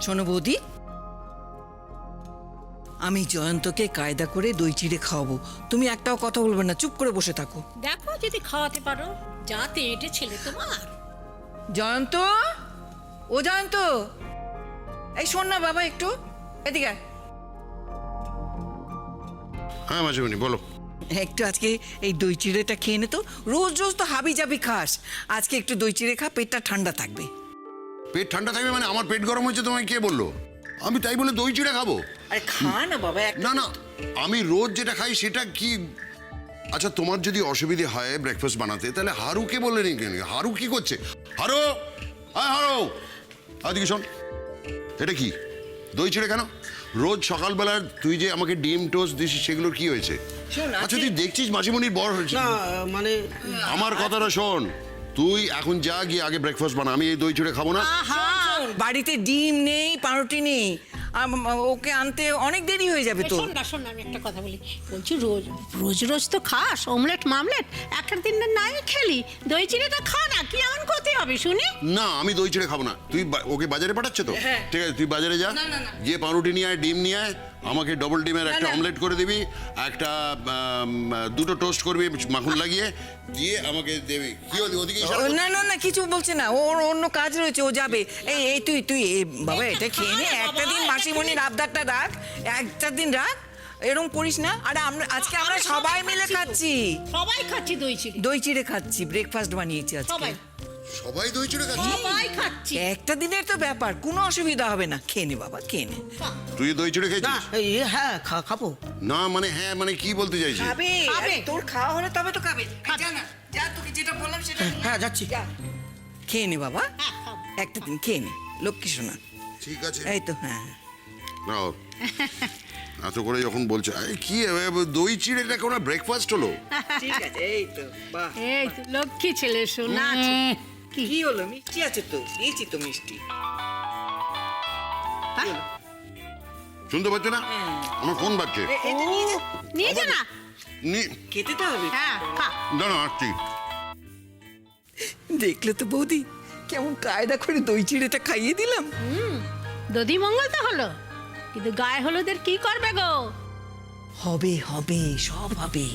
শোনো বৌদি, আমি জয়ন্তকে কায়দা করে দই চিড়ে খাওয়াবো, তুমি একটাও কথা বলবে না, চুপ করে বসে থাকো। দেখো যদি খাওয়াতে পারো, যাতে এটা ছেলে তোমার। জয়ন্ত, ও জয়ন্ত, এই শোন না বাবা, একটু এদিকে আয়। হ্যাঁ মাঝিমণি বলো। একটু আজকে এই দই চিড়েটা খেয়ে নে তো, রোজ রোজ তো হাবি জাবি খাস, আজকে একটু দই চিড়ে খা, পেটটা ঠান্ডা থাকবে। পেট ঠান্ডা থাকবে মানে? আমার পেট গরম হয়েছে তোমায় কে বললো? আমি তাই বলে দই চিড়ে খাবো? আরে খা না বাবা। না না, আমি রোজ যেটা খাই সেটা কি? আচ্ছা তোমার যদি অসুবিধে হয় ব্রেকফাস্ট বানাতে, তাহলে হারুকে বলে নি কেন? হারু কি করছে? হারু, হ্যাঁ হারু, আদিকে শোন, এটা কি দই চিড়ে কেন? রোজ সকালবেলা তুই যে আমাকে ডিম টোস্ট দিস, সেগুলোর কি হয়েছে? আচ্ছা তুই দেখছিস মাঝিমণির বর হয়েছে। না মানে আমার কথাটা শোন, তুই এখন যা গিয়ে আগে ব্রেকফাস্ট বানা, আমি এই দই চিড়ে খাবো না। বাড়িতে ডিম নেই, পাউরুটি নেই, ওকে আনতে অনেক দেরি হয়ে যাবে তো। শোন না শোন না, আমি একটা কথা বলি, বলছি রোজ রোজ রোজ তো খাস অমলেট মামলেট, একটা দিন নাই খেলি, দই চিড়েটা খা না, কি এমন ক্ষতি হবে শুনি? না আমি দই চিড়ে খাবো না। তুই ওকে বাজারে পাঠাচ্ছ তো? হ্যাঁ। ঠিক আছে, তুই বাজারে যা, গিয়ে পাউরুটি নিয়ে আয়, ডিম নিয়ে আয়, আমাকে ডবল ডিমের একটা অমলেট করে দিবি, একটা দুটো টোস্ট করবি মাখন লাগিয়ে, দিয়ে আমাকে দেবি। কি ওদিকে না না না, কিছু বলছে না, ওর অন্য কাজ রয়েছে, ও যাবে। এই এই তুই তুই বাবা এটা খেয়ে নে, একটা দিন মাসিমণির আবদারটা রাখ, একটা দিন রাখ, এরকম করিস না। আরে আজকে আমরা সবাই মিলে খাচ্ছি, সবাই খাচ্ছি দই চিড়ে, দই চিড়ে খাচ্ছি, ব্রেকফাস্ট বানিয়েছি আজকে। সবাই সবাই দই চিড়ে খাচ্ছিস? সবাই খাচ্ছি। একটা দিনের তো ব্যাপার, কোনো অসুবিধা হবে না, খেয়ে নে বাবা, খেয়ে নে। তুই দই চিড়ে না খেয়েছিস? হ্যাঁ খাবো। না মানে হ্যাঁ মানে কি বলতে চাইছিস? খাবে, খাবে। তোর খাওয়া হলে তবে তো খাবে। যা না, যা, তোকে যেটা বললাম সেটা নিয়ে আয়। হ্যাঁ যাচ্ছি। যা, খেয়ে নে বাবা, হ্যাঁ, খাবো। একটা দিন খেয়ে নে, লক্ষ্মী সোনা। ঠিক আছে, এই তো, হ্যাঁ। নাও। এত করে যখন বলছে, এই কি দই চিড়েটা কোনো ব্রেকফাস্ট হলো? ঠিক আছে, এই তো, বাহ। এই তো লক্ষ্মী ছেলে, শোনা আছে। কি হলো, মিষ্টি আছে তো, দিয়েছি তো মিষ্টি। শুনতে পাচ্ছ না? আমার ফোন বাজছে। এটা নিয়ে যা। নিয়ে যা না। খেতে তো হবে। হ্যাঁ খা। দাঁড়া আসছি। দেখলে তো বৌদি, কেমন কায়দা করে দই চিড়েটা খাইয়ে দিলাম। দধি মঙ্গল তো হলো, কিন্তু গায়ে হলুদের কি করবে গো? হবে হবে, সব হবে।